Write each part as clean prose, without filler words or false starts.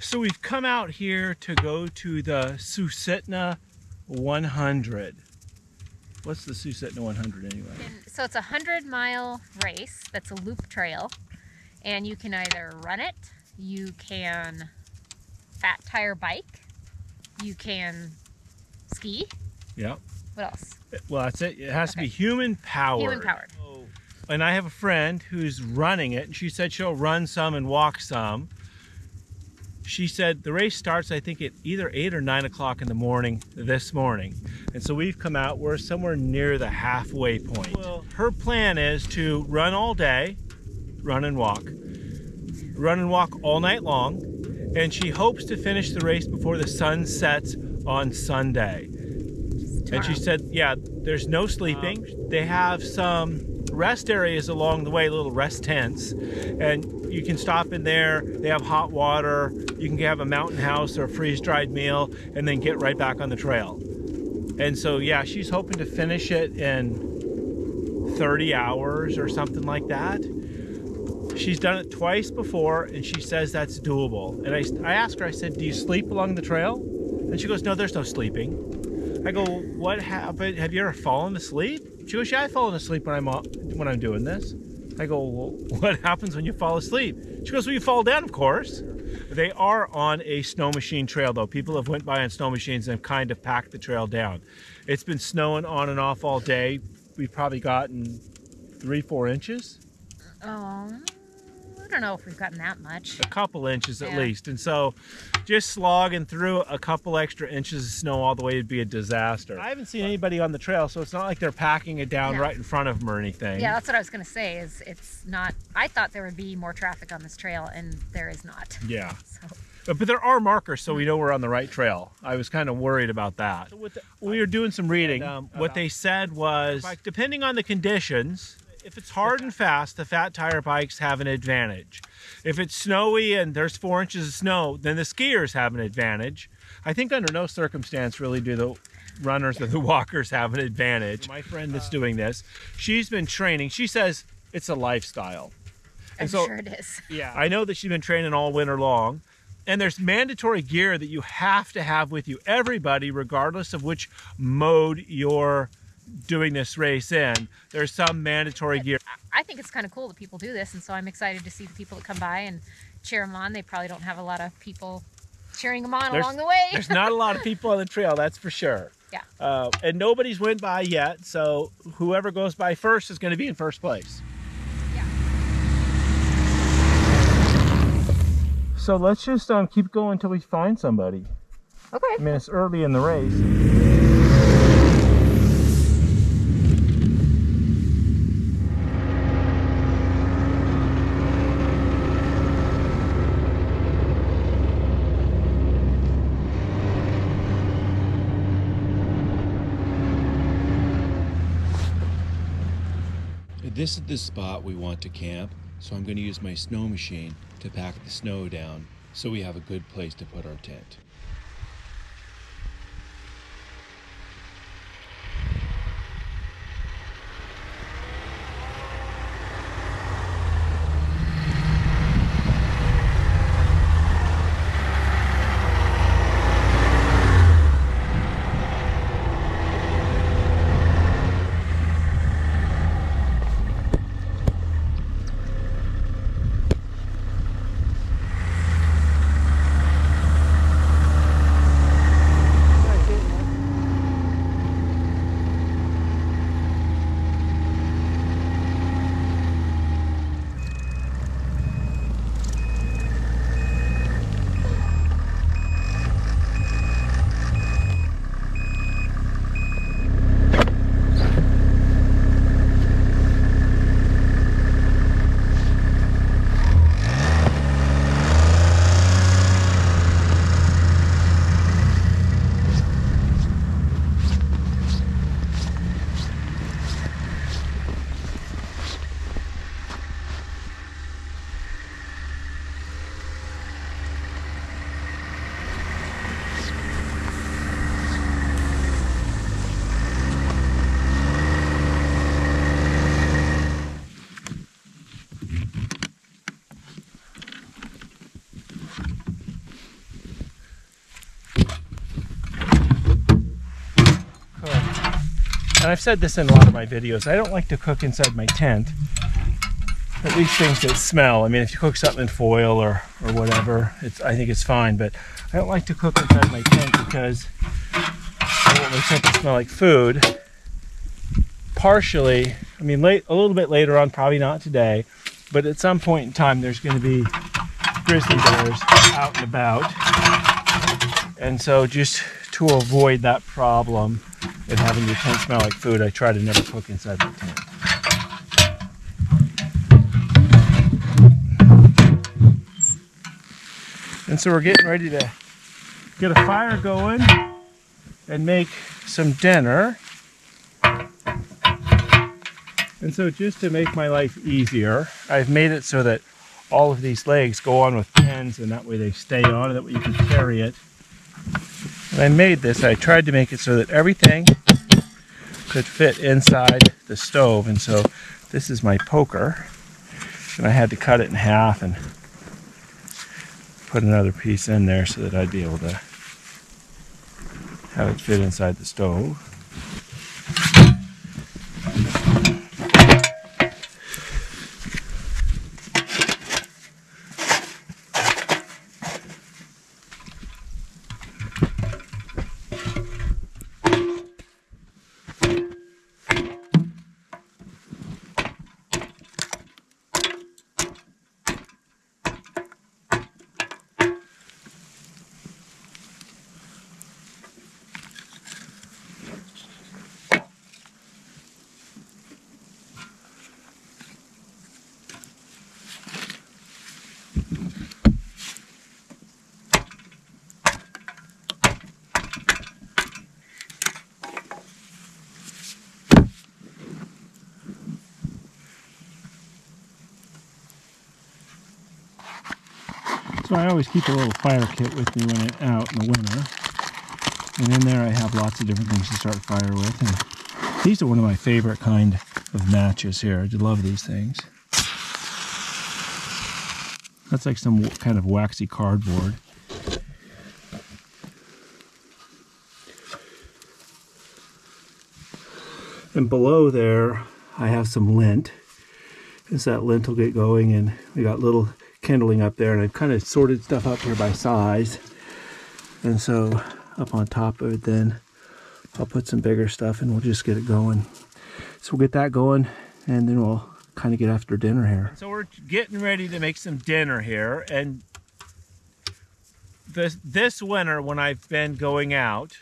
So we've come out here to go to the Susitna 100. What's the Susitna 100 anyway? So it's a 100-mile race that's a loop trail, and you can either run it, you can fat tire bike, you can ski. Yeah. What else? Well, that's it. It has to be human powered. Human powered. And I have a friend who's running it, and she said she'll run some and walk some. She said the race starts, I think, at either 8 or 9 o'clock in the morning this morning. And so we've come out, we're somewhere near the halfway point. Well, her plan is to run all day, run and walk all night long, and she hopes to finish the race before the sun sets on Sunday. And she said, yeah, there's no sleeping. They have some rest areas along the way, little rest tents, and you can stop in there. They have hot water. You can have a mountain house or a freeze-dried meal and then get right back on the trail. And so, yeah, she's hoping to finish it in 30 hours or something like that. She's done it twice before, and she says that's doable. And I asked her, I said, do you sleep along the trail? And she goes, no, there's no sleeping. I go, what happened? Have you ever fallen asleep? She goes, yeah, I've fallen asleep when I'm doing this. I go, well, what happens when you fall asleep? She goes, well, you fall down, of course. They are on a snow machine trail, though. People have went by on snow machines and have kind of packed the trail down. It's been snowing on and off all day. We've probably gotten 3-4 inches. Oh, I don't know if we've gotten that much. A couple inches at least. And so just slogging through a couple extra inches of snow all the way would be a disaster. I haven't seen anybody on the trail, so it's not like they're packing it down right in front of them or anything. Yeah, that's what I was going to say, is it's not, I thought there would be more traffic on this trail, and there is not. Yeah. So. But there are markers, so we know we're on the right trail. I was kind of worried about that. So we were doing some reading. What they said was, depending on the conditions, if it's hard and fast, the fat tire bikes have an advantage. If it's snowy and there's 4 inches of snow, then the skiers have an advantage. I think under no circumstance really do the runners or the walkers have an advantage. My friend that's doing this, she's been training. She says it's a lifestyle. I'm sure it is. Yeah, I know that she's been training all winter long. And there's mandatory gear that you have to have with you. Everybody, regardless of which mode you're doing this race in, there's some mandatory gear. I think it's kind of cool that people do this, and so I'm excited to see the people that come by and cheer them on. They probably don't have a lot of people cheering them on along the way. There's not a lot of people on the trail, that's for sure. Yeah. And nobody's went by yet, so whoever goes by first is going to be in first place. Yeah. So let's just keep going until we find somebody. Okay. I mean, it's early in the race. This is the spot we want to camp, so I'm going to use my snow machine to pack the snow down so we have a good place to put our tent. and I've said this in a lot of my videos, I don't like to cook inside my tent. At least things that smell. I mean, if you cook something in foil or whatever, I think it's fine, but I don't like to cook inside my tent because I don't want my tent to smell like food. Partially, I mean, a little bit later on, probably not today, but at some point in time, there's going to be grizzly bears out and about. And so just to avoid that problem and having your tent smell like food, I try to never cook inside my tent. And so we're getting ready to get a fire going and make some dinner. And so just to make my life easier, I've made it so that all of these legs go on with pins, and that way they stay on, and that way you can carry it. And I made this, I tried to make it so that everything could fit inside the stove. And so this is my poker, and I had to cut it in half and put another piece in there so that I'd be able to have it fit inside the stove. So I always keep a little fire kit with me when I'm out in the winter. And in there I have lots of different things to start a fire with. And these are one of my favorite kind of matches here. I love these things. That's like some kind of waxy cardboard. And below there I have some lint. As that lint will get going, and we got little kindling up there, and I've kind of sorted stuff up here by size. And so up on top of it then I'll put some bigger stuff and we'll just get it going. So we'll get that going, and then we'll kind of get after dinner here. So we're getting ready to make some dinner here, and this winter when I've been going out,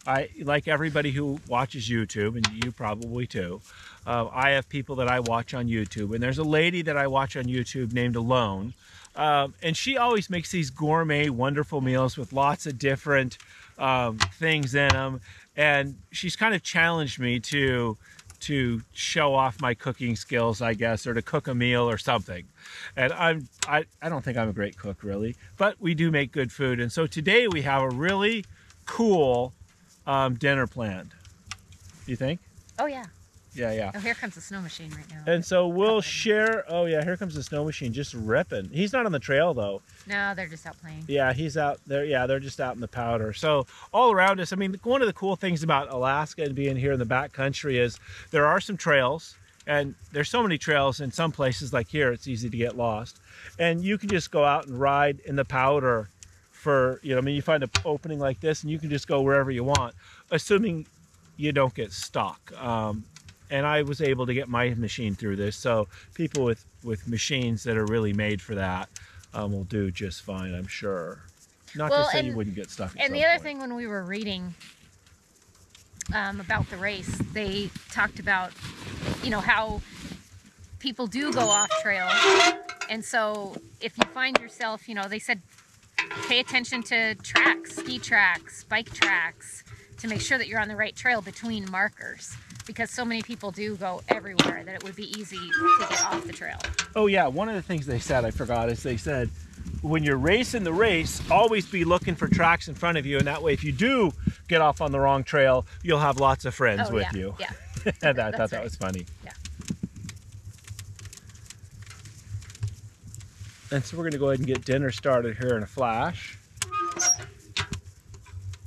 I, like everybody who watches YouTube, and you probably too, I have people that I watch on YouTube, and there's a lady that I watch on YouTube named Alone, and she always makes these gourmet, wonderful meals with lots of different things in them, and she's kind of challenged me to show off my cooking skills, I guess, or to cook a meal or something. And I don't think I'm a great cook, really, but we do make good food. And so today we have a really cool dinner planned. You think? Oh yeah. Yeah. Oh, here comes the sno machine right now. And so we'll share. Oh yeah, here comes the sno machine just ripping. He's not on the trail though. No, they're just out playing. Yeah, he's out there. Yeah, they're just out in the powder. So all around us, I mean, one of the cool things about Alaska and being here in the backcountry is there are some trails, and there's so many trails in some places like here, it's easy to get lost. And you can just go out and ride in the powder for, I mean, you find an opening like this and you can just go wherever you want, assuming you don't get stuck. And I was able to get my machine through this. So people with machines that are really made for that will do just fine, I'm sure. Not to say you wouldn't get stuck. And the other thing, when we were reading about the race, they talked about, how people do go off trail. And so if you find yourself, they said, pay attention to tracks, ski tracks, bike tracks, to make sure that you're on the right trail between markers, because so many people do go everywhere that it would be easy to get off the trail. Oh yeah, one of the things they said, I forgot, is they said, when you're racing the race, always be looking for tracks in front of you, and that way if you do get off on the wrong trail, you'll have lots of friends with you. Yeah. And I thought that was funny. Yeah. And so we're going to go ahead and get dinner started here in a flash.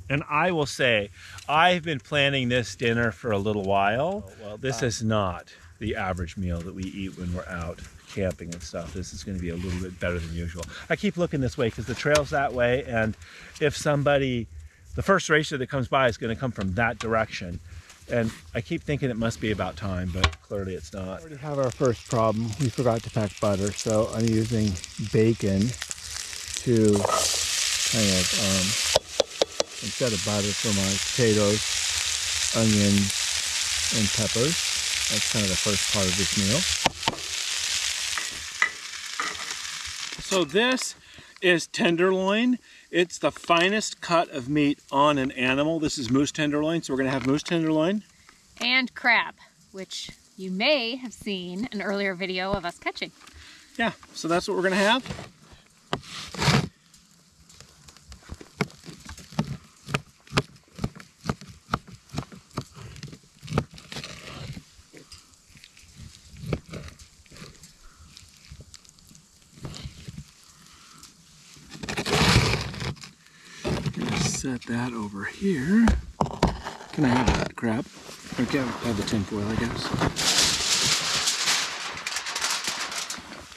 And I will say, I've been planning this dinner for a little while. Well, this is not the average meal that we eat when we're out camping and stuff. This is going to be a little bit better than usual. I keep looking this way because the trail's that way, and if somebody, the first racer that comes by is going to come from that direction. And I keep thinking it must be about time, but clearly it's not. We already have our first problem. We forgot to pack butter, so I'm using bacon to kind of instead of butter for my potatoes, onions, and peppers. That's kind of the first part of this meal. So this is tenderloin. It's the finest cut of meat on an animal. This is moose tenderloin, so we're going to have moose tenderloin. And crab, which you may have seen an earlier video of us catching. Yeah, so that's what we're going to have. Set that over here. Can I have that crab? Okay, I'll have the tin foil, I guess.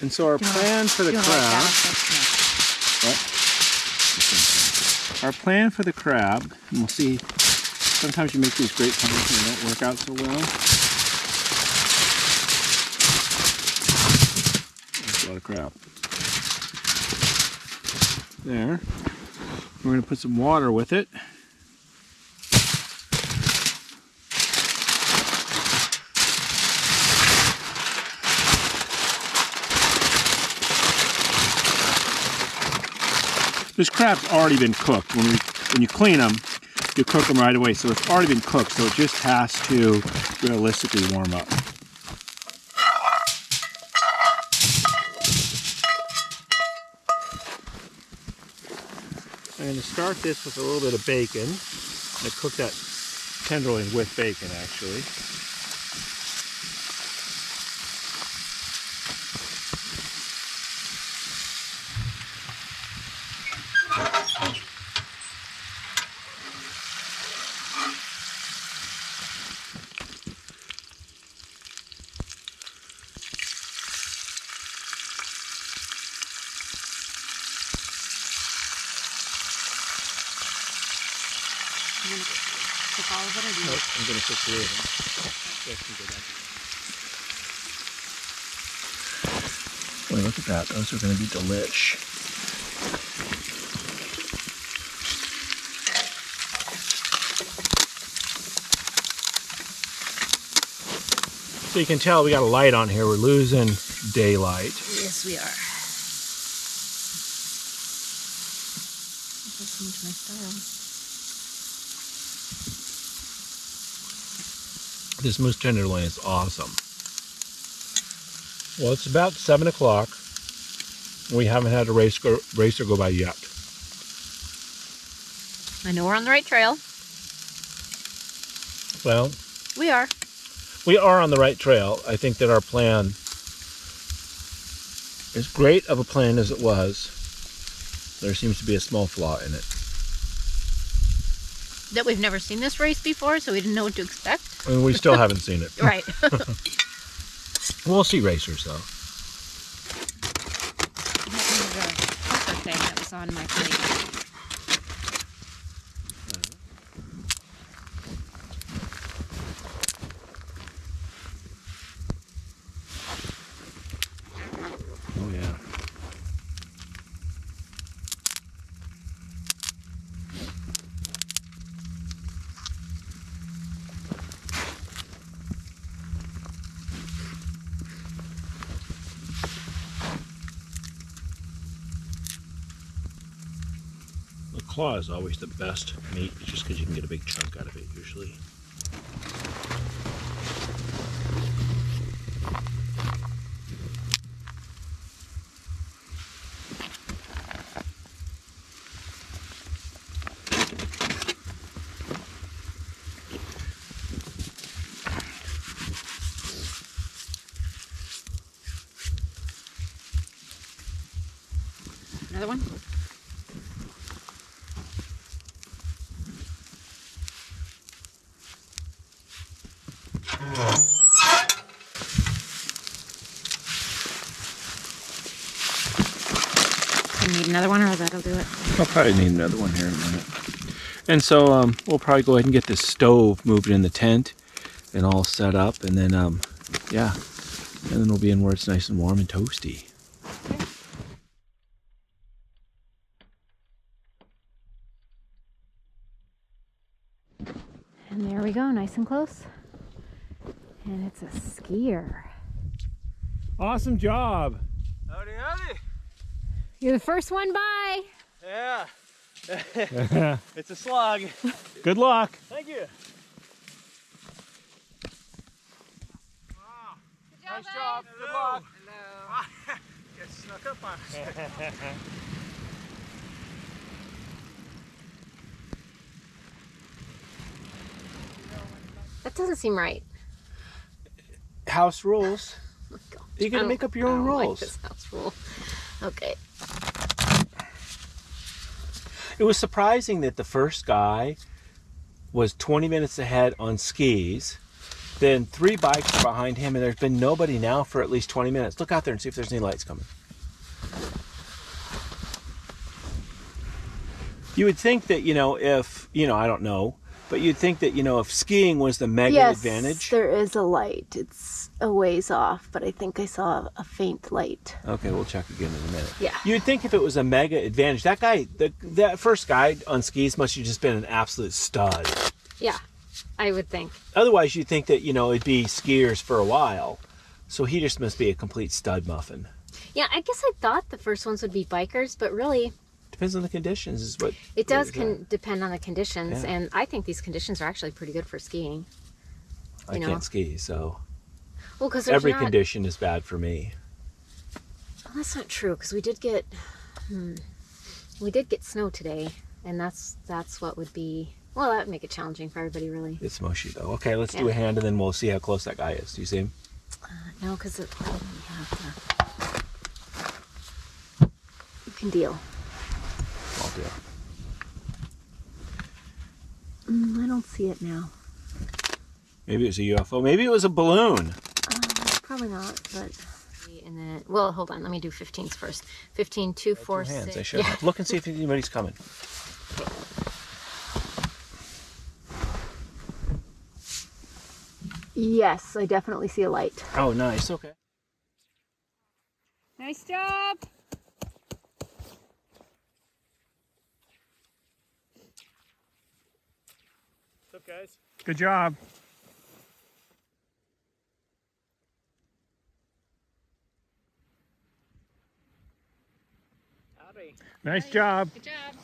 And so our plan for the crab. What? Our plan for the crab, and we'll see. Sometimes you make these great plans and they don't work out so well. That's a lot of crab. There. We're going to put some water with it. This crab's already been cooked. When you clean them, you cook them right away. So it's already been cooked, so it just has to realistically warm up. I'm going to start this with a little bit of bacon. I cook that tenderloin with bacon, actually. I'm going to cook all of it, or do you? Nope, I'm going to cook 3 of them. Boy, look at that. Those are going to be delish. So you can tell we got a light on here. We're losing daylight. Yes, we are. That's so much my style. This moose tenderloin is awesome. Well, it's about 7 o'clock. We haven't had a racer go by yet. I know we're on the right trail. Well, We are. we are on the right trail. I think that our plan, as great of a plan as it was, there seems to be a small flaw in it. That we've never seen this race before, so we didn't know what to expect. I mean, we still haven't seen it. Right. We'll see racers, though. That was the thing that was on my plate. Oh, yeah. The claw is always the best meat, just because you can get a big chunk out of it, usually. Another one? need another one, or that'll do it? I'll probably need another one here in a minute. And so we'll probably go ahead and get this stove moved in the tent and all set up, and then yeah, and then we'll be in where it's nice and warm and toasty. And there we go, nice and close. And it's a skier. Awesome job. Howdy, howdy. You're the first one by. Yeah. It's a slog. Good luck. Thank you. Good Nice job. Good luck. Hello. Get snuck up on us. That doesn't seem right. House rules. Oh my gosh. You gotta make up your own I don't rules. like this house rule. Okay. It was surprising that the first guy was 20 minutes ahead on skis. Then 3 bikes are behind him, and there's been nobody now for at least 20 minutes. Look out there and see if there's any lights coming. You would think that, if, I don't know, but you'd think that, if skiing was the mega advantage. There is a light. It's a ways off, but I think I saw a faint light. Okay, we'll check again in a minute. Yeah. You'd think if it was a mega advantage, that guy, that first guy on skis must have just been an absolute stud. Yeah, I would think. Otherwise, you'd think that, it'd be skiers for a while. So he just must be a complete stud muffin. Yeah, I guess I thought the first ones would be bikers, but really, Depends on the conditions is what. it does what is depend on the conditions, Yeah. and I think these conditions are actually pretty good for skiing. that. I can't ski, so Well, because every condition is bad for me. Well, that's not true, because we did get snow today, and that's what would be. Well, that would make it challenging for everybody, really. It's mushy though. Okay, let's do Yeah. a hand and then we'll see how close that guy is. Do you see him? No, because you can deal. I'll do it. I don't see it now. Maybe it was a UFO. Maybe it was a balloon. Probably not, but. And then, well, hold on. Let me do 15s first. 15, 2, 4, Two hands. 6. I should have. Look and see if anybody's coming. Yes, I definitely see a light. Oh, nice. Okay. Nice job. What's up, guys? Good job. Howdy. Nice job. Good job.